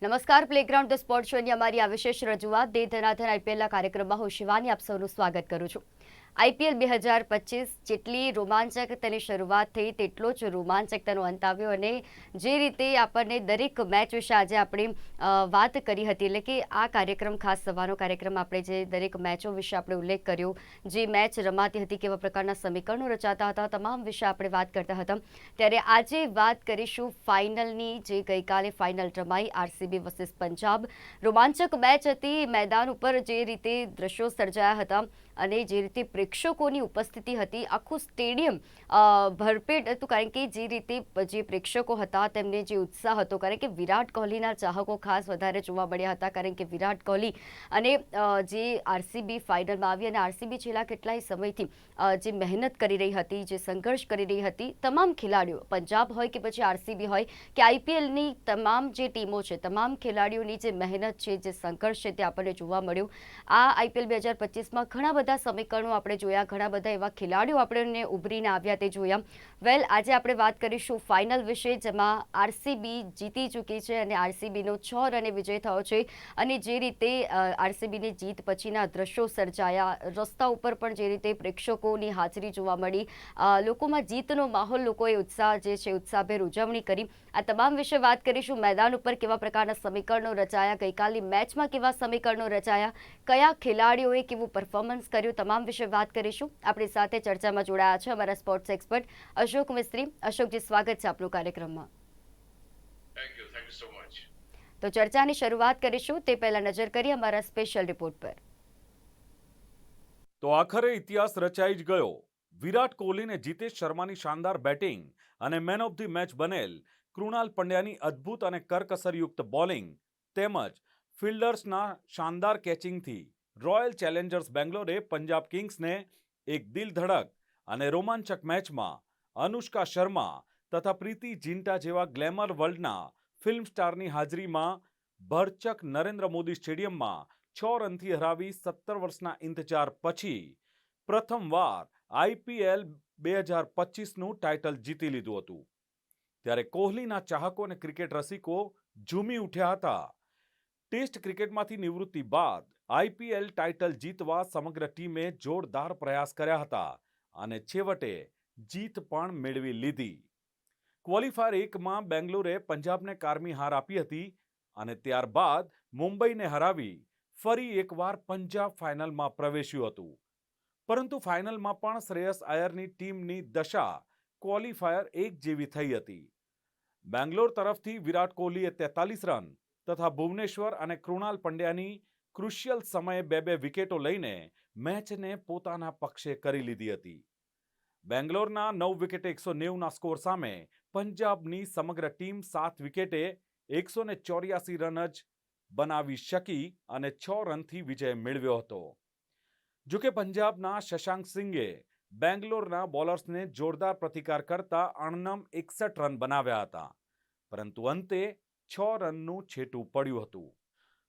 નમસ્કાર. Playground the sport શોની અમારી આ વિશેષ રજૂઆત દે ધનાધન આઈપીએલના કાર્યક્રમમાં હું શિવાની આપ સૌનું સ્વાગત કરું છું. આઈપીએલ 2025 જેટલી રોમાંચક તેની શરૂઆત થઈ તેટલો જ રોમાંચક તેનો અંત આવ્યો અને જે રીતે આપણને દરેક મેચ વિશે આજે આપણે વાત કરી હતી, એટલે કે આ કાર્યક્રમ ખાસ સવારનો કાર્યક્રમ આપણે જે દરેક મેચો વિશે આપણે ઉલ્લેખ કર્યો, જે મેચ રમાતી હતી, કેવા પ્રકારના સમીકરણો રચાતા હતા, તમામ વિશે આપણે વાત કરતા હતા. ત્યારે આજે વાત કરીશું ફાઇનલની, જે ગઈકાલે ફાઇનલ રમાઈ આરસીબી વર્સિસ પંજાબ. રોમાંચક મેચ હતી. મેદાન ઉપર જે રીતે દ્રશ્યો સર્જાયા હતા અને જે રીતે પ્રેક્ષકોની ઉપસ્થિતિ હતી, આખું સ્ટેડિયમ ભરપેટ હતું, કારણ કે જે રીતે જે પ્રેક્ષકો હતા તેમને જે ઉત્સાહ હતો, કારણ કે વિરાટ કોહલીના ચાહકો ખાસ વધારે જોવા મળ્યા હતા, કારણ કે વિરાટ કોહલી અને જે આરસીબી ફાઇનલમાં આવી અને આરસીબી છેલ્લા કેટલાય સમયથી જે મહેનત કરી રહી હતી, જે સંઘર્ષ કરી રહી હતી, તમામ ખેલાડીઓ, પંજાબ હોય કે પછી આરસીબી હોય કે આઈપીએલની તમામ જે ટીમો છે, તમામ ખેલાડીઓની જે મહેનત છે, જે સંઘર્ષ છે, તે આપણને જોવા મળ્યું. આ આઈપીએલ 2025માં ઘણા બધા સમીકરણો આપણે જોયા, ઘણા બધા એવા ખેલાડીઓ આપણને ઉભરીને આવ્યા તે જોયા. આજે આપણે વાત કરીશું ફાઇનલ વિશે, જેમાં આરસીબી જીતી ચૂકી છે અને આરસીબીનો 6 રને વિજય થયો છે. અને જે રીતે આરસીબીની જીત પછીના દ્રશ્યો સર્જાયા, રસ્તા ઉપર પણ જે રીતે પ્રેક્ષકોની હાજરી જોવા મળી, લોકોમાં જીતનો માહોલ, લોકોએ ઉત્સાહ જે છે ઉત્સાહભેર ઉજવણી કરી. આ તમામ વિશે વાત કરીશું. મેદાન ઉપર કેવા પ્રકારના સમીકરણો રચાયા, ગઈકાલની મેચમાં કેવા સમીકરણો રચાયા, કયા ખેલાડીઓએ કેવું પરફોર્મન્સ કર્યું, તમામ વિશે વાત કરીશું. આપણી સાથે ચર્ચામાં જોડાયા છે અમારા સ્પોર્ટ્સ એક્સપર્ટ અશોક મિસ્ત્રી. અશોકજી, સ્વાગત છે આપનું કાર્યક્રમમાં. Thank you so much. તો ચર્ચાની શરૂઆત કરીશું તે પહેલા નજર કરીએ અમારા સ્પેશિયલ રિપોર્ટ પર. તો આખરે ઇતિહાસ રચાઈ જ ગયો. વિરાટ કોહલીને જીતેશ શર્માની શાનદાર બેટિંગ અને મેન ઓફ ધી મેચ બનેલ કૃણાલ પંડ્યાની અદ્ભુત અને કરકસરયુક્ત બોલિંગ તેમજ ફિલ્ડર્સના શાનદાર કેચિંગથી રોયલ ચેલેન્જર્સ બેંગ્લોરે પંજાબ કિંગ્સને એક દિલધડક અને રોમાંચક મેચમાં અનુષ્કા શર્મા તથા પ્રીતિ જિન્ટા જેવા ગ્લેમર વર્લ્ડના ફિલ્મ સ્ટારની હાજરીમાં ભરચક નરેન્દ્ર મોદી સ્ટેડિયમમાં 6 રનથી હરાવી 17 વર્ષના ઇંતજાર પછી પ્રથમવાર આઈપીએલ 2025નું ટાઇટલ જીતી લીધું હતું. ત્યારે કોહલીના ચાહકો અને ક્રિકેટ રસિકો ઝૂમી ઉઠ્યા હતા. ટેસ્ટ ક્રિકેટમાંથી નિવૃત્તિ બાદ આઈપીએલ ટાઇટલ જીતવા સમગ્ર ટીમે જોરદાર પ્રયાસ કર્યા હતા અને છેવટે જીત પણ મેળવી લીધી. ક્વોલિફાયર 1માં બેંગ્લોરે પંજાબને કારમી હાર આપી હતી અને ત્યારબાદ મુંબઈને હરાવી ફરી એકવાર પંજાબ ફાઇનલમાં પ્રવેશ્યું હતું. પરંતુ ફાઇનલમાં પણ શ્રેયસ અય્યરની ટીમની દશા ક્વોલિફાયર 1 જેવી થઈ હતી. બેંગ્લોર તરફથી વિરાટ કોહલીએ 43 રન તથા ભુવનેશ્વર અને કૃણાલ પંડ્યાની ક્રુશિયલ સમયે 2 વિકેટો લઈને મેચને પોતાના પક્ષે કરી લીધી હતી. બેંગ્લોરના 9 વિકેટે 190ના સ્કોર સામે પંજાબની સમગ્ર ટીમ 7 વિકેટે 184 રન જ બનાવી શકી અને 6 રનથી વિજય મેળવ્યો હતો. જોકે પંજાબના શશાંક સિંઘે બેંગ્લોરના બોલર્સને જોરદાર પ્રતિકાર કરતા અણનમ 61 રન બનાવ્યા હતા, પરંતુ અંતે 6 રનનું છેટું પડ્યું હતું.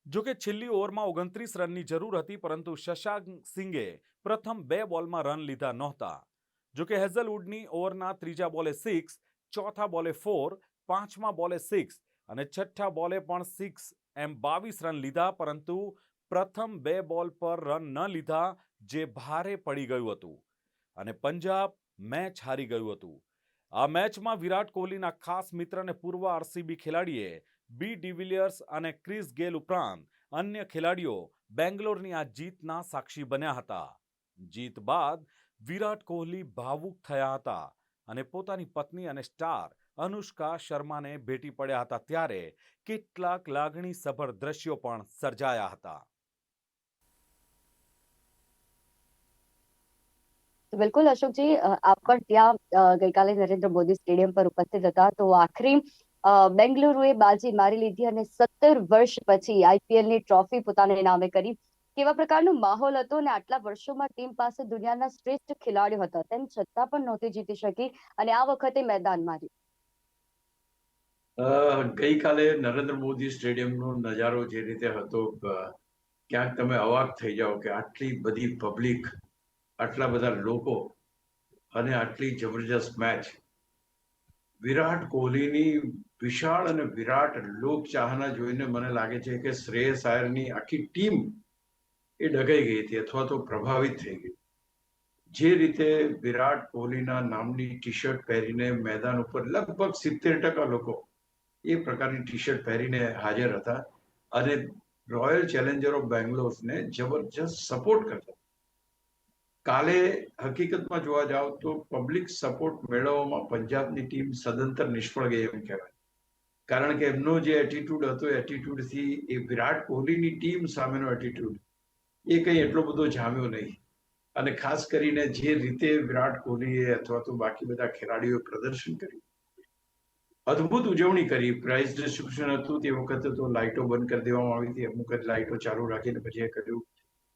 જોકે છેલ્લી ઓવરમાં 29 રનની જરૂર હતી, પરંતુ શશાંક સિંઘે પ્રથમ 2 બોલમાં રન લીધા નહોતા. જોકે હેઝલવુડની ઓવરના ત્રીજા બોલે 6, ચોથા બોલે 4, પાંચમા બોલે 6 અને છઠ્ઠા બોલે પણ 6 એમ 22 રન લીધા, પરંતુ પ્રથમ 2 બોલ પર રન ન લીધા, જે ભારે પડી ગયું હતું અને પંજાબ મેચ હારી ગયું હતું. આ મેચમાં વિરાટ કોહલીના ખાસ મિત્ર અને પૂર્વ આરસીબી ખેલાડીએ બી ડિવિલિયર્સ અને ક્રિસ ગેલ ઉપરાંત અન્ય ખેલાડીઓ બેંગ્લોરની આ જીતના સાક્ષી બન્યા હતા. જીત બાદ વિરાટ કોહલી ભાવુક થયા હતા અને પોતાની પત્ની અને સ્ટાર અનુષ્કા શર્માને ભેટી પડ્યા હતા, ત્યારે કેટલાક લાગણીસભર દ્રશ્યો પણ સર્જાયા હતા. બિલકુલ અશોકજી, આપ પણ ત્યાં ગઈકાલે નરેન્દ્ર મોદી સ્ટેડિયમ પર ઉપસ્થિત હતા. તો આખરી બેંગલુરુએ બાજી મારી લીધી અને 17 વર્ષ પછી આઈપીએલની ટ્રોફી પોતાને નામે કરી. કેવા પ્રકારનો માહોલ હતો અને આટલા વર્ષોમાં ટીમ પાસે દુનિયાના શ્રેષ્ઠ ખેલાડીઓ હતા, તેમ છતાં પણ નહોતી જીતી શકી અને આ વખતે મેદાનમાં ગઈકાલે નરેન્દ્ર મોદી સ્ટેડિયમનો નજારો જે રીતે હતો, ક્યાંક તમે અવાક થઈ જાઓ કે આટલી બધી પબ્લિક, આટલા બધા લોકો અને આટલી જબરજસ્ત મેચ. વિરાટ કોહલીની વિશાળ અને વિરાટ લોકચાહના જોઈને મને લાગે છે કે શ્રેયસ આયરની આખી ટીમ એ ડગાઈ ગઈ હતી અથવા તો પ્રભાવિત થઈ ગઈ. જે રીતે વિરાટ કોહલીના નામની ટી શર્ટ પહેરીને મેદાન ઉપર લગભગ 70% લોકો એ પ્રકારની ટી શર્ટ પહેરીને હાજર હતા અને રોયલ ચેલેન્જર ઓફ બેંગ્લોરને જબરજસ્ત સપોર્ટ કરતા. કાલે હકીકતમાં જોવા જાવ તો પબ્લિક સપોર્ટ મેળવવામાં પંજાબની ટીમ સદંતર નિષ્ફળ ગઈ એમ કહેવાય. કારણ કે એમનો જે એટીટ્યુડ હતો એટીટ્યુડથી એ વિરાટ કોહલીની ટીમ સામેનો એટીટ્યુડ એ કંઈ એટલો બધો જામ્યો નહીં. અને ખાસ કરીને જે રીતે વિરાટ કોહલીએ અથવા તો બાકી બધા ખેલાડીઓએ પ્રદર્શન કર્યું, અદ્ભુત ઉજવણી કરી. પ્રાઇઝ ડિસ્ટ્રીબ્યુશન હતું તે વખતે તો લાઇટો બંધ કરી દેવામાં આવી હતી, અમુક જ લાઇટો ચાલુ રાખીને પછી એ કર્યું.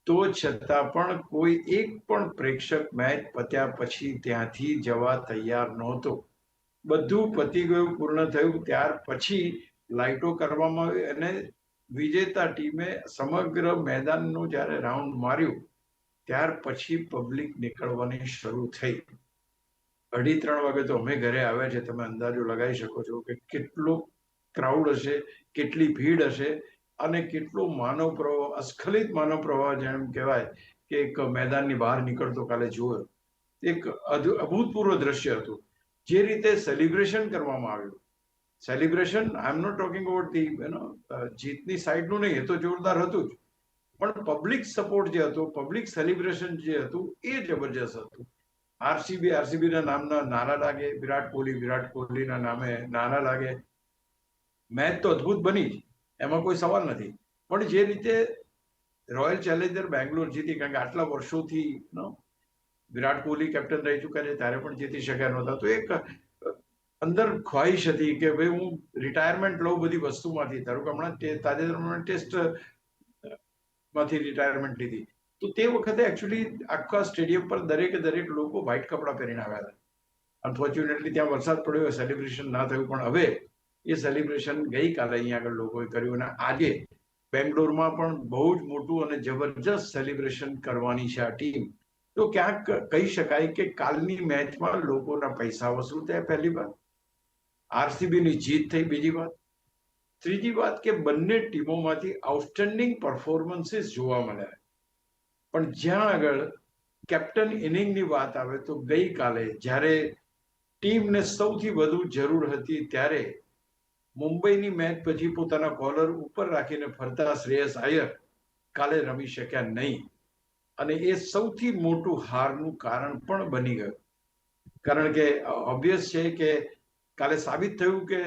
તો છતાં પણ કોઈ એક પણ પ્રેક્ષક મેચ પત્યા પછી ત્યાંથી જવા તૈયાર નહોતો. બધું પતી ગયું, પૂર્ણ થયું, ત્યાર પછી લાઇટો કરવામાં આવી અને વિજેતા ટીમે સમગ્ર મેદાનનું જ્યારે રાઉન્ડ માર્યું ત્યાર પછી પબ્લિક નીકળવાની શરૂ થઈ. 2:30 વાગે તો અમે ઘરે આવ્યા છે. તમે અંદાજો લગાવી શકો છો કે કેટલો ક્રાઉડ હશે, કેટલી ભીડ હશે અને કેટલો માનવ પ્રવાહ, અસ્ખલિત માનવ પ્રવાહ જેમ કહેવાય કે એક મેદાનની બહાર નીકળતો કાલે જોયો. એક અભૂતપૂર્વ દ્રશ્ય હતું. જે રીતે સેલિબ્રેશન કરવામાં આવ્યું, celebration I am not talking about the જીતની સાઈડનું નહીં, એ તો જોરદાર હતું જ, પણ પબ્લિક સપોર્ટ જે હતો, પબ્લિક સેલિબ્રેશન જે હતું એ જબરજસ્ત હતું. આરસીબીના નામના નારા લાગે, વિરાટ કોહલીના નામે નારા લાગે. મેચ તો અદ્ભુત બની જ, એમાં કોઈ સવાલ નથી. પણ જે રીતે રોયલ ચેલેન્જર બેંગ્લોર જીતી, કારણ કે આટલા વર્ષોથી વિરાટ કોહલી કેપ્ટન રહી ચૂક્યા છે ત્યારે પણ જીતી શક્યા નહોતા, તો એક અંદર ખ્વાહિશ હતી કે ભાઈ હું રિટાયરમેન્ટ લઉં બધી વસ્તુમાંથી. ધારો કે હમણાં તાજેતરમાં ટેસ્ટ માંથી રિટાયરમેન્ટ લીધી, તો તે વખતે એકચ્યુઅલી આખા સ્ટેડિયમ પર દરેક લોકો વ્હાઇટ કપડાં પહેરીને આવ્યા હતા. અનફોર્ચ્યુનેટલી ત્યાં વરસાદ પડ્યો, સેલિબ્રેશન ના થયું, પણ હવે એ સેલિબ્રેશન ગઈકાલે અહીંયા આગળ લોકોએ કર્યું અને આજે બેંગ્લોરમાં પણ બહુ જ મોટું અને જબરજસ્ત સેલિબ્રેશન કરવાની છે આ ટીમ. તો ક્યાંક કહી શકાય કે કાલની મેચમાં લોકોના પૈસા વસૂલ થયા, પહેલી વાત. આરસીબીની જીત થઈ, બીજી વાત. ત્રીજી વાત કે બંને ટીમોમાંથી આઉટસ્ટેન્ડિંગ પરફોર્મન્સીસ જોવા મળ્યા. પણ જ્યાં આગળ કેપ્ટન ઇનિંગની વાત આવે તો ગઈકાલે જ્યારે ટીમને સૌથી વધુ જરૂર હતી ત્યારે મુંબઈની મેચ પછી પોતાના કોલર ઉપર રાખીને ફરતા શ્રેયસ આયર કાલે રમી શક્યા નહીં. અને એ સૌથી મોટું હારનું કારણ પણ બની ગયું. કારણ કે ઓબ્વિયસ છે કે કાલે સાબિત થયું કે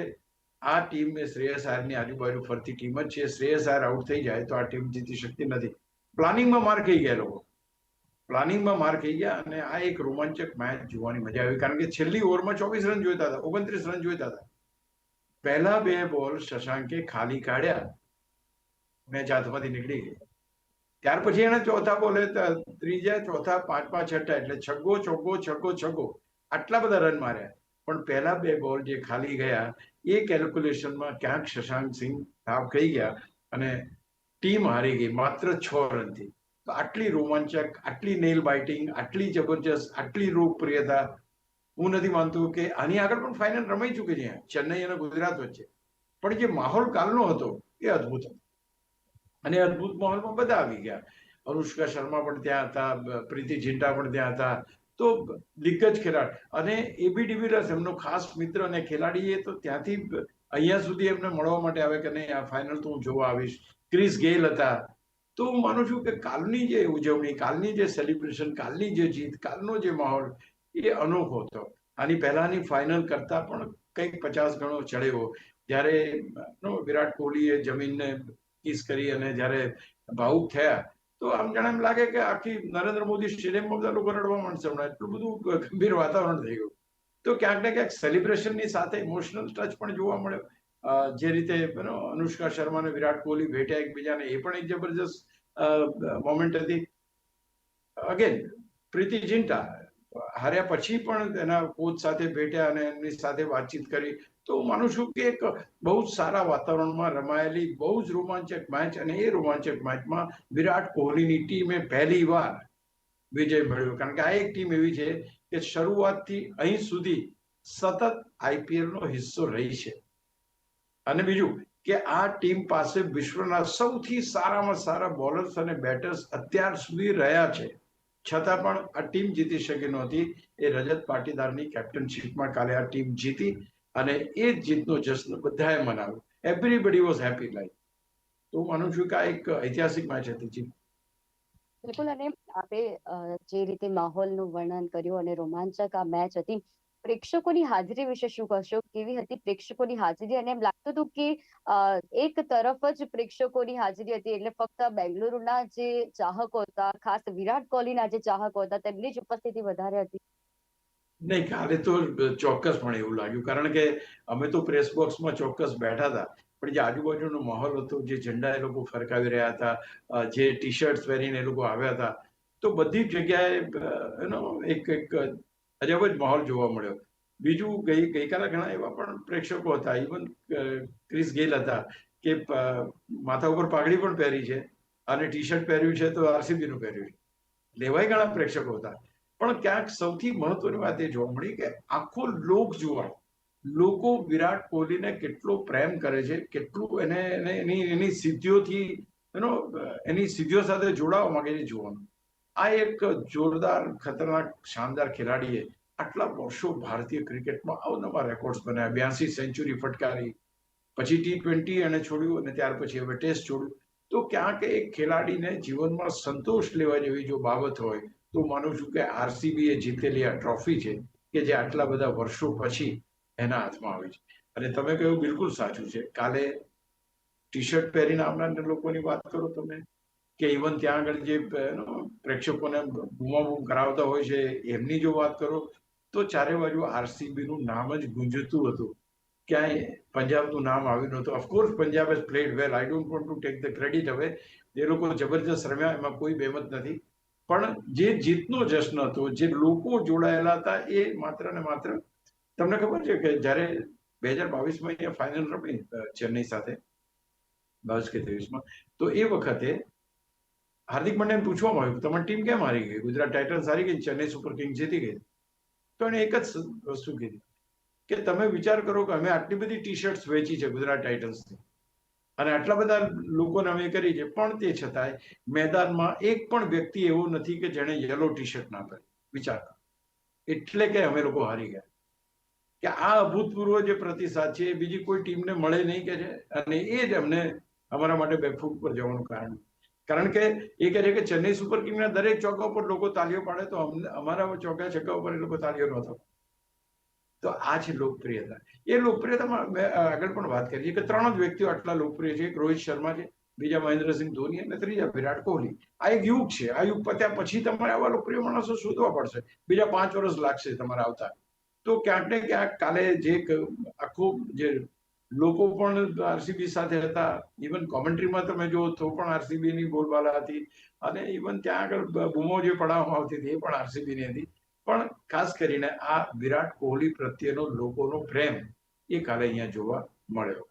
આ ટીમ એ શ્રેયસ આયરની આજુબાજુ ફરતી ટીમ જ છે. શ્રેયસ આયર આઉટ થઈ જાય તો આ ટીમ જીતી શકતી નથી. પ્લાનિંગમાં માર ખાઈ ગયા લોકો, પ્લાનિંગમાં માર ખાઈ ગયા. અને આ એક રોમાંચક મેચ જોવાની મજા આવી, કારણ કે છેલ્લી ઓવરમાં 24 રન જોઈતા હતા, 29 રન જોઈતા હતા. પહેલા 2 બોલ શશાંકે ખાલી કાઢ્યા, મેચ હાથમાંથી નીકળી ગઈ. ત્યાર પછી એને ચોથા બોલે, ત્રીજા, ચોથા, પાંચમા, છઠ્ઠા એટલે છગ્ગો, ચોગ્ગો, છગ્ગો, આટલા બધા રન માર્યા. પણ પહેલા 2 બોલ જે ખાલી ગયા એ કેલ્ક્યુલેશનમાં ક્યાંક શશાંક સિંહ થાપ ખાઈ ગયા અને ટીમ હારી ગઈ માત્ર 6 રનથી. તો આટલી રોમાંચક, આટલી નેલ બાઇટિંગ, આટલી જબરજસ્ત, આટલી લોકપ્રિયતા હું નથી માનતું કે આની આગળ પણ ફાઇનલ રમાઈ ચૂકી છે ચેન્નઈ અને ગુજરાત વચ્ચે. પણ જે માહોલ કાલનો હતો એ અદ્ભુત હતો અને અદ્ભુત માહોલમાં બધા આવી ગયા. અનુષ્કા શર્મા પણ ત્યાં હતા, પ્રીતિ ઝિન્ટા પણ ત્યાં હતા. તો દિગ્ગજ ખેલાડી અને એબી ડિવિલિયર્સ એમનો ખાસ મિત્ર અને ખેલાડી, એ તો ત્યાંથી અહીંયા સુધી એમને મળવા માટે આવે કે નહીં આ ફાઇનલ તો હું જોવા આવીશ. ક્રિસ ગેલ હતા. તો હું માનું છું કે કાલની જે ઉજવણી, કાલની જે સેલિબ્રેશન, કાલની જે જીત, કાલનો જે માહોલ એ અનોખો હતો. આની પહેલાની ફાઇનલ કરતા પણ કંઈક 50 ગણો ચડ્યો. જ્યારે વિરાટ કોહલીએ જમીનને કિસ કરી અને જ્યારે ભાવુક થયા તો આમ જાણે એમ લાગે કે આખી નરેન્દ્ર મોદી સ્ટેડિયમમાં બધા લોકો રડવા માંડશે હમણાં, એટલું બધું ગંભીર વાતાવરણ થઈ ગયું. તો ક્યાંક ને ક્યાંક સેલિબ્રેશનની સાથે ઇમોશનલ ટચ પણ જોવા મળ્યો. જે રીતે અનુષ્કા શર્મા અને વિરાટ કોહલી ભેટ્યા એકબીજાને, એ પણ એક જબરજસ્ત મોમેન્ટ હતી. અગેન પ્રીતિ ઝિન્ટા હાર્યા પછી પણ એના કોચ સાથે ભેટ્યા અને એમની સાથે વાતચીત કરી. તો હું માનું છું કે એક બહુ જ સારા વાતાવરણમાં રમાયેલી બહુ જ રોમાંચક મેચ, અને એ રોમાંચક મેચમાં વિરાટ કોહલીની ટીમે પહેલી વાર વિજય મેળવ્યો. કારણ કે આ એક ટીમ એવી છે કે શરૂઆતથી અહીં સુધી સતત આઈપીએલ નો હિસ્સો રહી છે. અને બીજું કે આ ટીમ પાસે વિશ્વના સૌથી સારામાં સારા બોલર્સ અને બેટર્સ અત્યાર સુધી રહ્યા છે, છતાં પણ આ ટીમ જીતી શકી નહોતી. એ રજત પાટીદારની કેપ્ટનશીપમાં કાલે આ ટીમ જીતી અને એ જ જીતનો જશ્ન બધાએ મનાવ્યો. Everybody was happy like. તો હું માનું છું કે આ એક ઐતિહાસિક મેચ હતી. જી બિલકુલ. અને આપે જે રીતે માહોલનું વર્ણન કર્યું અને રોમાંચક આ મેચ હતી, પ્રેક્ષકોની હાજરી વિશે શું કહેશો? કેવી હતી પ્રેક્ષકોની હાજરી? અને એમ લાગતું હતું કે એક તરફ જ પ્રેક્ષકોની હાજરી હતી, એટલે ફક્ત બેંગલુરુના જે ચાહકો હતા, ખાસ વિરાટ કોહલીના જે ચાહકો હતા, તેમની જ ઉપસ્થિતિ વધારે હતી. નહીં, કાલે તો ચોક્કસપણે એવું લાગ્યું, કારણ કે અમે તો પ્રેસ બોક્સમાં ચોક્કસ બેઠા હતા, પણ જે આજુબાજુનો માહોલ હતો, જે ઝંડા એ લોકો ફરકાવી રહ્યા હતા, જે ટી શર્ટ પહેરીને એ લોકો આવ્યા હતા, તો બધી જ જગ્યાએ એક એક અજબ જ માહોલ જોવા મળ્યો. બીજું ગઈકાલે ઘણા એવા પણ પ્રેક્ષકો હતા, ઇવન ક્રિસ ગેલ હતા, કે માથા ઉપર પાઘડી પણ પહેરી છે અને ટી શર્ટ પહેર્યું છે તો આરસીબી નું પહેર્યું છે. લેવાય ઘણા પ્રેક્ષકો હતા. પણ ક્યાંક સૌથી મહત્વની વાત એ જોવા મળી કે આખો લોક જુવાળ, લોકો વિરાટ કોહલીને કેટલો પ્રેમ કરે છે, કેટલું એની સિદ્ધિઓથી એની સિદ્ધિઓ સાથે જોડાવા માંગે છે જોવાનું. આ એક જોરદાર, ખતરનાક, શાનદાર ખેલાડીએ આટલા વર્ષો ભારતીય ક્રિકેટમાં અવનવા રેકોર્ડ્સ બનાવ્યા. 82 સેન્ચુરી ફટકારી, પછી T20 એને છોડ્યું અને ત્યાર પછી હવે ટેસ્ટ છોડ્યું. તો ક્યાંક એક ખેલાડીને જીવનમાં સંતોષ લેવા જેવી જો બાબત હોય તો માનું છું કે આરસીબી એ જીતેલી આ ટ્રોફી છે, કે જે આટલા બધા વર્ષો પછી એના હાથમાં આવી છે. અને તમે કહ્યું બિલકુલ સાચું છે. કાલે ટી શર્ટ પહેરીને આવનાર લોકોની વાત કરો તમે, કે ઇવન ત્યાં આગળ જે પ્રેક્ષકોને બૂમાબૂમ કરાવતા હોય છે એમની જો વાત કરો, તો ચારે બાજુ આરસીબી નું નામ જ ગુંજતું હતું. ક્યાંય પંજાબનું નામ આવ્યું નહોતું. Of course Punjab has played well, I don't want to take the credit. હવે એ લોકો જબરજસ્ત રમ્યા, એમાં કોઈ બેમત નથી, પણ જે જીતનો જશ્ન હતો, જે લોકો જોડાયેલા હતા, એ માત્ર ને માત્ર, તમને ખબર છે કે જ્યારે 2022માં અહીંયા ફાઇનલ રમી ચેન્નઈ સાથે, 22 કે 23માં, તો એ વખતે હાર્દિક પંડ્યાને પૂછવામાં આવ્યું તમારી ટીમ કેમ હારી ગઈ? ગુજરાત ટાઇટન્સ હારી ગઈ, ચેન્નઈ સુપર કિંગ્સ જીતી ગઈ. તો એને એક જ વસ્તુ કીધી કે તમે વિચાર કરો કે અમે આટલી બધી ટી શર્ટ્સ વેચી છે ગુજરાત ટાઇટન્સની, અને આટલા બધા લોકોને અમે કરી છે, પણ તે છતાંય મેદાનમાં એક પણ વ્યક્તિ એવો નથી કે જેણે યલો ટી શર્ટ ના પહેરી. વિચાર કરો. એટલે કે અમે લોકો હારી ગયા. કે આ અભૂતપૂર્વ જે પ્રતિસાદ છે એ બીજી કોઈ ટીમને મળે નહીં કે છે, અને એ જ અમને અમારા માટે બેકફૂટ પર જવાનું કારણ કે એ કહે છે કે ચેન્નઈ સુપર કિંગના દરેક ચોકા ઉપર લોકો તાલીઓ પાડે, તો અમારા ચોકા છક્કા ઉપર એ લોકો તાલીઓ નહોતા. તો આ છે લોકપ્રિયતા. એ લોકપ્રિયતામાં મેં આગળ પણ વાત કરી છે કે 3 જ વ્યક્તિઓ આટલા લોકપ્રિય છે. એક રોહિત શર્મા છે, બીજા મહેન્દ્રસિંહ ધોની, અને ત્રીજા વિરાટ કોહલી. આ એક યુગ છે. આ યુગ પત્યા પછી તમારે આવા લોકપ્રિય માણસો શોધવા પડશે. બીજા 5 વર્ષ લાગશે તમારે આવતા. તો ક્યાંક ને ક્યાંક કાલે જે આખું જે લોકો પણ આરસીબી સાથે હતા, ઇવન કોમેન્ટ્રીમાં તમે જો તો પણ આરસીબી ની બોલબાલા હતી, અને ઇવન ત્યાં આગળ બૂમો જે પડાવવામાં આવતી હતી એ પણ આરસીબી ની હતી. પણ ખાસ કરીને આ વિરાટ કોહલી પ્રત્યેનો લોકોનો પ્રેમ એ કાલે અહીંયા જોવા મળ્યો.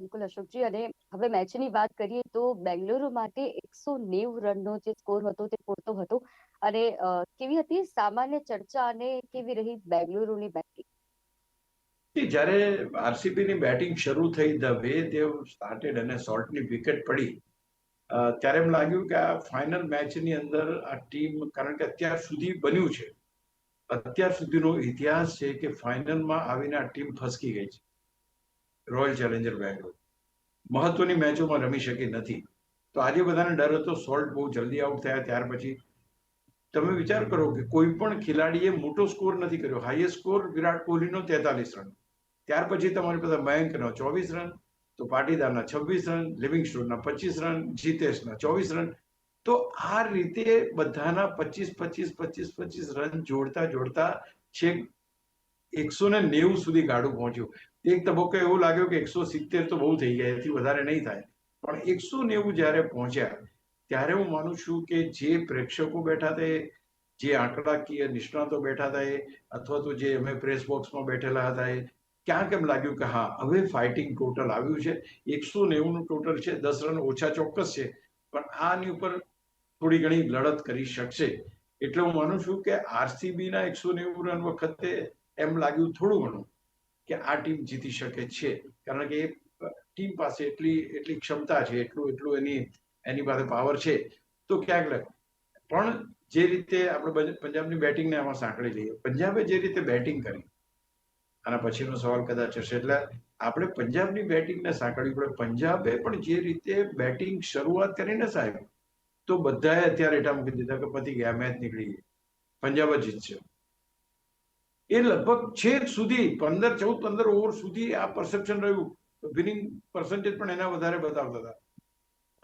બિલકુલ અશોકજી. અને હવે મેચની વાત કરીએ તો બેંગલુરુ માટે 190 રનનો જે સ્કોર હતો તે પૂરતો હતો. અને કેવી હતી સામાન્ય ચર્ચા, અને કેવી રહી બેંગલુરુની બેટિંગ? જ્યારે આરસીબી ની બેટિંગ શરૂ થઈ, ધ વે દે સ્ટાર્ટેડ અને શોર્ટની વિકેટ પડી, ત્યારે એમ લાગ્યું કે આ ફાઇનલ મેચની અંદર આ ટીમ, કારણ કે અત્યાર સુધી બન્યું છે, અત્યાર સુધીનો ઇતિહાસ છે કે ફાઇનલમાં આવીને આ ટીમ ફસકી ગઈ છે. રોયલ ચેલેન્જર બેંગ્લોર મહત્વની મેચોમાં રમી શકી નથી. તો આજે બધાને ડર હતો, સોલ્ટ બહુ જલ્દી આઉટ થયા. ત્યાર પછી તમે વિચાર કરો કે કોઈ પણ ખેલાડીએ મોટો સ્કોર નથી કર્યો. હાઈએસ્ટ સ્કોર વિરાટ કોહલીનો 43 રન. ત્યાર પછી તમારી પાસે મયંકનો 24 રન, તો પાટીદારના 26 રન, લિવિંગસ્ટોનના 25 રન, જીતેશના 24 રન. તો આ રીતે બધાના 25 રન જોડતા છેક 190 સુધી ગાડું પહોંચ્યું. એક તબક્કે એવું લાગ્યું કે 170 તો બહુ થઈ ગયા, એથી વધારે નહીં થાય. પણ 190 જ્યારે પહોંચ્યા, ત્યારે હું માનું છું કે જે પ્રેક્ષકો બેઠા હતા, જે આંકડાકીય નિષ્ણાતો બેઠા હતા, અથવા તો જે અમે પ્રેસ બોક્સમાં બેઠેલા હતા, ક્યાંક એમ લાગ્યું કે હા, હવે ફાઇટિંગ ટોટલ આવ્યું છે. 190 નું ટોટલ છે, 10 રન ઓછા ચોક્કસ છે, પણ આની ઉપર થોડી ઘણી લડત કરી શકશે. એટલે હું માનું છું કે આરસીબી ના 190 રન વખતે એમ લાગ્યું થોડું ઘણું કે આ ટીમ જીતી શકે છે, કારણ કે એ ટીમ પાસે એટલી ક્ષમતા છે, એટલું એની પાસે પાવર છે. તો ક્યાંક પણ જે રીતે આપણે પંજાબની બેટિંગને આમાં સાંકળી લઈએ, પંજાબે જે રીતે બેટિંગ કરી, આના પછીનો સવાલ કદાચ હશે, એટલે આપણે પંજાબની બેટિંગને સાંકળવી પડે. પંજાબે પણ જે રીતે બેટિંગ શરૂઆત કરીને સાહેબ, તો બધાએ અત્યારે એટા મૂકી દીધા કે પતી ગયા, મેચ નીકળી ગઈ, પંજાબ જ જીતશે. એ લગભગ છેક સુધી 15 ઓવર સુધી આ પરસેપ્શન રહ્યું. વિનિંગ પર્સન્ટેજ પણ એના વધારે બતાવતા હતા.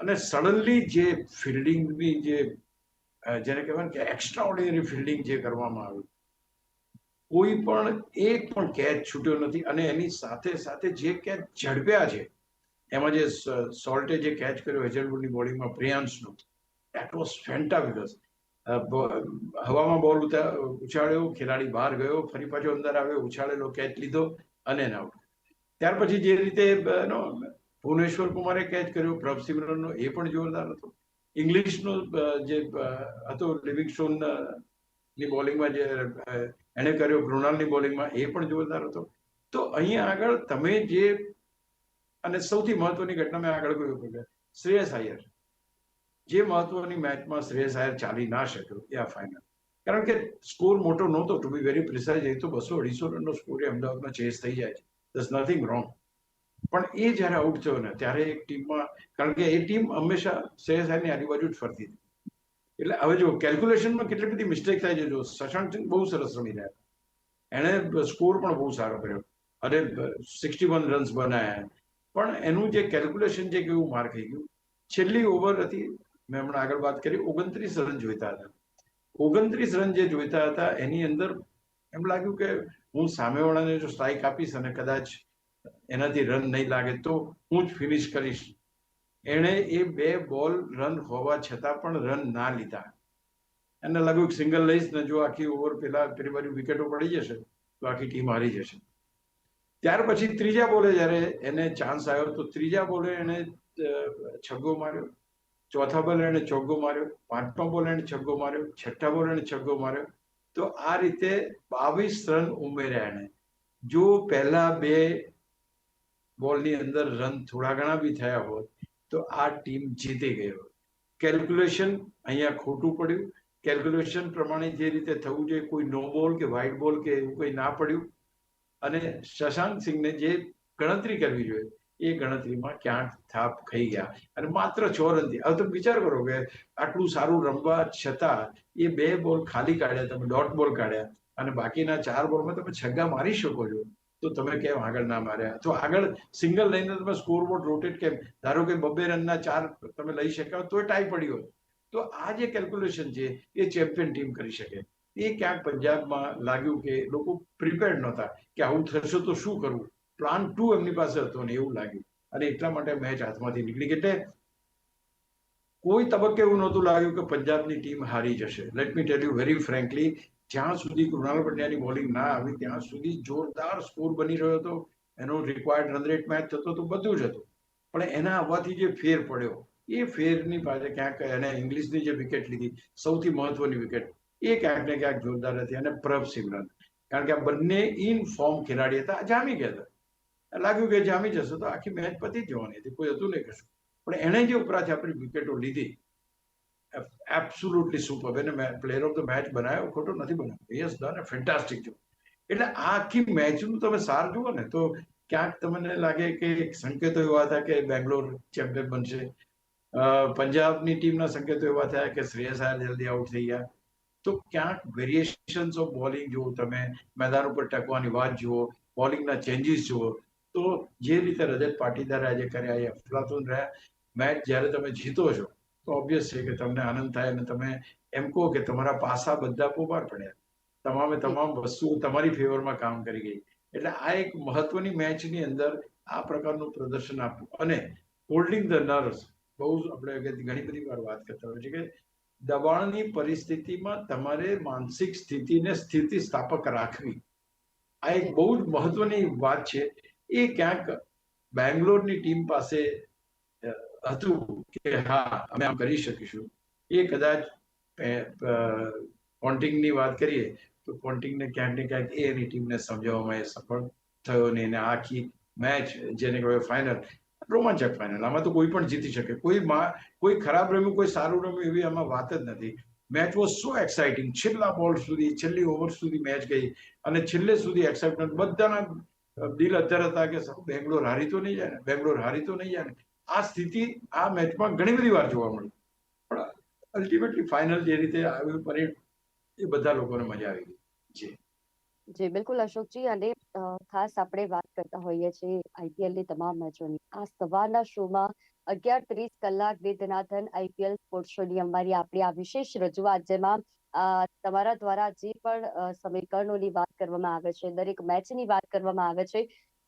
અને સડનલી જે ફિલ્ડિંગની જેને કહેવાય ને કે એક્સ્ટ્રા ઓર્ડિનરી ફિલ્ડિંગ જે કરવામાં આવી, કોઈ પણ એક પણ કેચ છૂટ્યો નથી. અને એની સાથે સાથે જે કેચ ઝડપ્યા છે, એમાં જે સોલ્ટે જે કેચ કર્યો હેઝલવુડની બોલિંગમાં પ્રિયાંશનો, દેટ વોઝ ફેન્ટાબ્યુલસ. હવામાં બોલ ઉછાળ્યો, ખેલાડી બહાર ગયો, ફરી પાછો અંદર આવ્યો, ઉછાળેલો કેચ લીધો અને એના આઉટ. ત્યાર પછી જે રીતે ભુવનેશ્વર કુમારે કેચ કર્યો, પ્રભ સિમરનનો, એ પણ જોરદાર હતો. ઇંગ્લિશનો જે હતો લિવિંગસ્ટોન ની બોલિંગમાં જે એને કર્યો, કૃણાલની બોલિંગમાં, એ પણ જોરદાર હતો. તો અહીંયા આગળ તમે જે, અને સૌથી મહત્વની ઘટના મેં આગળ કહ્યું કે શ્રેયસ અય્યર, જે મહત્વની મેચમાં શ્રેયસ અય્યર ચાલી ના શક્યો એ આ ફાઇનલ, કારણ કે સ્કોર મોટો નહોતો. ટુ બી વેરી પ્રિસાઇઝ, એ તો 200-250 રનનો સ્કોર અમદાવાદમાં ચેસ થઈ જાય છે, ધેર્સ નથિંગ રોંગ. પણ એ જયારે આઉટ થયો ને, ત્યારે એક ટીમમાં, કારણ કે એ ટીમ હંમેશા શ્રેયસ અય્યરની આજુબાજુ જ ફરતી હતી. એટલે હવે જો કેલ્ક્યુલેશનમાં કેટલી બધી મિસ્ટેક થાય છે. જો શશાંક સિંહ બહુ સરસ રમી રહ્યા, એણે સ્કોર પણ બહુ સારો કર્યો અને 61 રન્સ બનાવ્યા, પણ એનું જે કેલ્ક્યુલેશન છે, કેવું માર ખાઈ ગયું. છેલ્લી ઓવર હતી, મેં હમણાં આગળ વાત કરી, 29 રન જોઈતા હતા. 29 રન જે જોઈતા હતા, એની અંદર એમ લાગ્યું કે હું સામેવાળાને જો સ્ટ્રાઇક આપીશ અને કદાચ એનાથી રન નહીં લાગે તો હું જ ફિનિશ કરીશ. એણે એ 2 બોલ રન હોવા છતાં પણ રન ના લીધા. એને લાગ્યું સિંગલ લઈશ ને, જો આખી ઓવર પેલી બાજુ વિકેટો પડી જશે તો આખી ટીમ હારી જશે. ત્યાર પછી ત્રીજા બોલે જયારે એને ચાન્સ આવ્યો, તો ત્રીજા બોલે એને છગ્ગો માર્યો, ચોથા બોલે એને ચોગ્ગો માર્યો, પાંચમા બોલે એને છગ્ગો માર્યો, છઠ્ઠા બોલે એને છગ્ગો માર્યો. તો આ રીતે 22 રન ઉમેર્યા એને. જો પહેલા 2 બોલની અંદર રન થોડા ઘણા બી થયા હોત તો આ ટીમ જીતી ગઈ હોત. કેલ્ક્યુલેશન અહીંયા ખોટું પડ્યું. કેલ્ક્યુલેશન પ્રમાણે જે રીતે થવું જોઈએ, કોઈ નો બોલ કે વ્હાઇટ બોલ કે એવું કોઈ ના પડ્યું. અને શશાંક સિંહને જે ગણતરી કરવી જોઈએ, એ ગણતરીમાં ક્યાંક થાપ ખાઈ ગયા અને માત્ર 6 રનથી. હવે તમે વિચાર કરો કે આટલું સારું રમવા છતાં એ 2 બોલ ખાલી કાઢ્યા, તમે ડોટ બોલ કાઢ્યા, અને બાકીના 4 બોલમાં તમે છગ્ગા મારી શકો છો, તો તમે કેમ આગળ ના માર્યા? તો આગળ સિંગલ લઈને તમે સ્કોરબોર્ડ રોટેટ કેમ? ધારો કે 2 રનના 4 તમે લઈ શક્યા તો ટાઈ પડી હોત. તો આ જે કેલ્ક્યુલેશન છે, એ ચેમ્પિયન ટીમ કરી શકે. એ ક્યાંક પંજાબમાં લાગ્યું કે લોકો પ્રિપેર્ડ નહોતા કે આવું થશે તો શું કરવું. પ્લાન 2 એમની પાસે હતો ને, એવું લાગ્યું, અને એટલા માટે મેચ હાથમાંથી નીકળી. એટલે કોઈ તબક્કે એવું નહોતું લાગ્યું કે પંજાબની ટીમ હારી જશે. Let me tell you very frankly, જ્યાં સુધી કૃણાલ પંડ્યાની બોલિંગ ના આવી ત્યાં સુધી જોરદાર સ્કોર બની રહ્યો હતો. એનો રિક્વાયર્ડ રન રેટ મેચ થતો હતો, બધું જ હતું. પણ એના આવવાથી જે ફેર પડ્યો, એ ફેરની પાસે ક્યાંક એને ઇંગ્લિશની જે વિકેટ લીધી, સૌથી મહત્વની વિકેટ, એ ક્યાંક ને ક્યાંક જોરદાર હતી. અને પ્રભ સિમરન, કારણ કે આ બંને ઇન ફોર્મ ખેલાડી હતા, જામી ગયા હતા. લાગ્યું કે જામી જશે તો આખી મેચ પતી જ જવાની હતી, કોઈ હતું નહીં કશું. પણ એણે જે ઉપરાંત આપણી વિકેટો લીધી, એબ્સોલ્યુટલી સુપર. એને પ્લેયર ઓફ ધ મેચ બનાવ્યો, ખોટો નથી બનાવ્યો. યસ ડન, ફેન્ટાસ્ટિક જો. એટલે આ આખી મેચનું તમે સાર જુઓ ને, તો ક્યાંક તમને લાગે કે સંકેતો એવા હતા કે બેંગ્લોર ચેમ્પિયન બનશે. પંજાબની ટીમના સંકેતો એવા થયા કે શ્રેયસ અય્યર જલ્દી આઉટ થઈ ગયા. તો ક્યાંક વેરિએશન્સ ઓફ બોલિંગ જુઓ તમે, મેદાન ઉપર ટકવાની વાત જુઓ, બોલિંગના ચેન્જીસ જુઓ, તો જે રીતે રજત પાટીદારે આજે કર્યા એ અફલાતુન રહ્યા. મેચ જ્યારે તમે જીતો છો તો ઓબ્વિયસ છે કે તમને આનંદ થાય અને તમે એમ કહો કે તમારા પાસા બધા પોપાર પડ્યા, તમામ વસ્તુઓ તમારી ફેવરમાં કામ કરી ગઈ. એટલે આ એક મહત્વની મેચની અંદર આ પ્રકારનું પ્રદર્શન આપ્યું. અને હોલ્ડિંગ ધ નર્વ્સ, બહુ આપણે ઘણી બધી વાર વાત કરતા હોય છે કે દબાણની પરિસ્થિતિમાં તમારે માનસિક સ્થિતિને સ્થિતિસ્થાપક રાખવી, આ એક બહુ જ મહત્વની વાત છે. એ ક્યાંક બેંગ્લોરની ટીમ પાસે હતું કે હા, અમે આમ કરી શકીશું. એ કદાચ પોન્ટિંગની વાત કરીએ તો પોન્ટિંગને ક્યાંક ને ક્યાંક એની ટીમને સમજાવવામાં એ સફળ થયો નહીં, અને આખી મેચ જેને કહેવાય ફાઇનલ, રોમાંચક ફાઇનલ. આમાં તો કોઈ પણ જીતી શકે, કોઈ ખરાબ રમ્યું, કોઈ સારું રમ્યું એવી આમાં વાત જ નથી. Match was so exciting. છેલ્લા બોલ સુધી, છેલ્લી ઓવર સુધી મેચ ગઈ, અને છેલ્લે સુધી એક્સાઇટમેન્ટ, બધાના દિલ અત્યારે હતા કે બેંગ્લોર હારી તો નહીં જાય ને, બેંગ્લોર હારી તો નહીં જાય ને. આ સ્થિતિ આ મેચમાં ઘણી બધી વાર જોવા મળી, પણ અલ્ટિમેટલી ફાઇનલ જે રીતે આવ્યું પરેડ, એ બધા લોકોને મજા આવી ગઈ. જી જી બિલકુલ અશોકજી, અને ખાસ આપણે વાત કરતા હોઈએ છીએ આઈપીએલની તમામ મેચોની. આ સવારના શોમાં 11:30 કલાક દે ધનાધન આઈપીએલ સ્પોર્ટ્સ શોની અમારી આપણી આ વિશેષ રજૂઆત, જેમાં તમારા દ્વારા જે પણ સમીકરણોની વાત કરવામાં આવે છે, દરેક મેચની વાત કરવામાં આવે છે,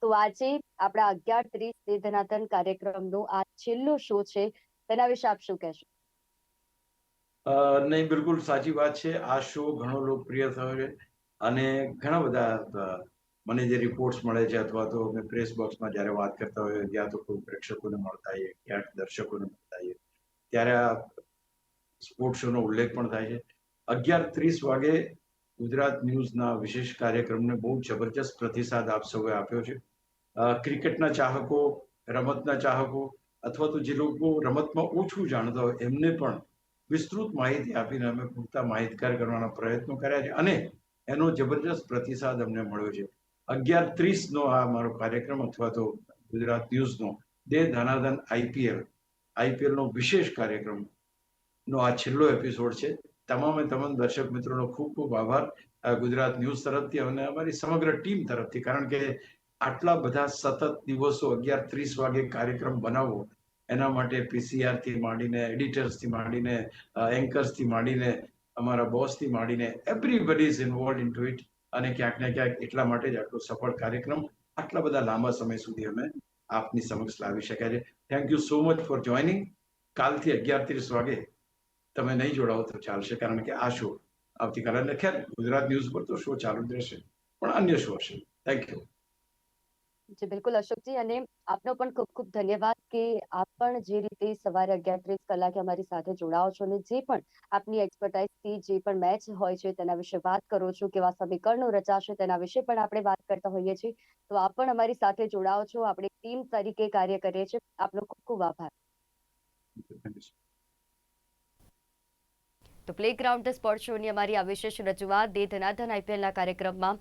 તો આજે આપણા 11:30 દે ધનાધન કાર્યક્રમનો આ છેલ્લો શો છે, તેના વિશે આપ શું કહેશો? નહીં, બિલકુલ સાચી વાત છે. આ શો ઘણો લોકપ્રિય થયો છે, અને ઘણા બધા મને જે રિપોર્ટ્સ મળે છે, અથવા તો અમે પ્રેસ બોક્સમાં જ્યારે વાત કરતા હોઈએ, ત્યાં તો કોઈ પ્રેક્ષકોને મળતા હોઈએ, ક્યાંક દર્શકોને મળતા હોઈએ, ત્યારે આ સ્પોર્ટ્સ શોનો ઉલ્લેખ પણ થાય છે. 11:30 વાગે ગુજરાત ન્યૂઝના વિશેષ કાર્યક્રમને બહુ જબરજસ્ત પ્રતિસાદ આપ સૌએ આપ્યો છે. ક્રિકેટના ચાહકો, રમતના ચાહકો, અથવા તો જે લોકો રમતમાં ઓછું જાણતા હોય, એમને પણ વિસ્તૃત માહિતી આપીને અમે પૂરતા માહિતગાર કરવાના પ્રયત્નો કર્યા છે, અને એનો જબરજસ્ત પ્રતિસાદ અમને મળ્યો છે. 11:30નો આ મારો કાર્યક્રમ, અથવા તો ગુજરાત ન્યૂઝનો દે ધનાધન આઈપીએલનો વિશેષ કાર્યક્રમનો આ છેલ્લો એપિસોડ છે. તમામે તમામ દર્શક મિત્રોનો ખૂબ ખૂબ આભાર ગુજરાત ન્યૂઝ તરફથી અને અમારી સમગ્ર ટીમ તરફથી, કારણ કે આટલા બધા સતત દિવસો 11:30 વાગે કાર્યક્રમ બનાવવો, એના માટે પીસીઆરથી માંડીને, એડિટર્સથી માંડીને, એન્કર્સથી માંડીને, અમારા બોસથી માંડીને, everybody is involve in to it. અને ક્યાંક ને ક્યાંક એટલા માટે જ આટલો સફળ કાર્યક્રમ આટલા બધા લાંબા સમય સુધી અમે આપની સમક્ષ લાવી શક્યા છે. Thank you so much for joining. કાલથી 11:30 વાગે તમે નહીં જોડાવો તો ચાલશે, કારણ કે આ શો આવતીકાલે, ખેર ગુજરાત ન્યૂઝ પર તો શો ચાલુ જ રહેશે, પણ અન્ય શો હશે. Thank you. જી બિલકુલ અશોકજી, અને આપનો પણ ખૂબ ખૂબ ધન્યવાદ કે આપ પણ જે રીતે સવારે 11:30 કલાકે અમારી સાથે જોડાઓ છો, અને જે પણ આપની એક્સપર્ટાઇઝથી જે પણ મેચ હોય છે તેના વિશે વાત કરો છો, કેવા સમીકરણો રચાશે તેના વિશે પણ આપણે વાત કરતા હોઈએ છીએ, તો આપ પણ અમારી સાથે જોડાઓ છો, આપણે ટીમ તરીકે કાર્ય કરીએ છીએ. આપનો ખૂબ ખૂબ આભાર. તો પ્લેગ્રાઉન્ડ ધ સ્પોર્ટ શોની અમારી આ વિશેષ રજૂઆત દે ધનાધન આઈપીએલના કાર્યક્રમમાં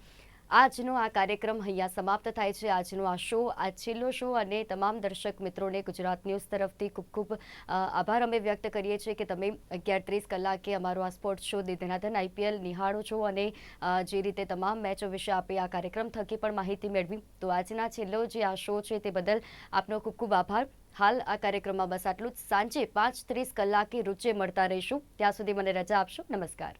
આજનો આ કાર્યક્રમ અહીંયા સમાપ્ત થાય છે. આજનો આ શો, આ છેલ્લો શો, અને તમામ દર્શક મિત્રોને ગુજરાત ન્યૂઝ તરફથી ખૂબ ખૂબ આભાર અમે વ્યક્ત કરીએ છીએ કે તમે 11:30 કલાકે અમારો આ સ્પોર્ટ્સ શો દે ધનાધન આઈપીએલ નિહાળો છો, અને જે રીતે તમામ મેચો વિશે આપે આ કાર્યક્રમ થકી પણ માહિતી મેળવી. તો આજના છેલ્લો જે આ શો છે તે બદલ આપનો ખૂબ ખૂબ આભાર. હાલ આ કાર્યક્રમમાં બસ આટલું જ. સાંજે 5:30 કલાકે રૂચે મળતા રહીશું. ત્યાં સુધી મને રજા આપશો. નમસ્કાર.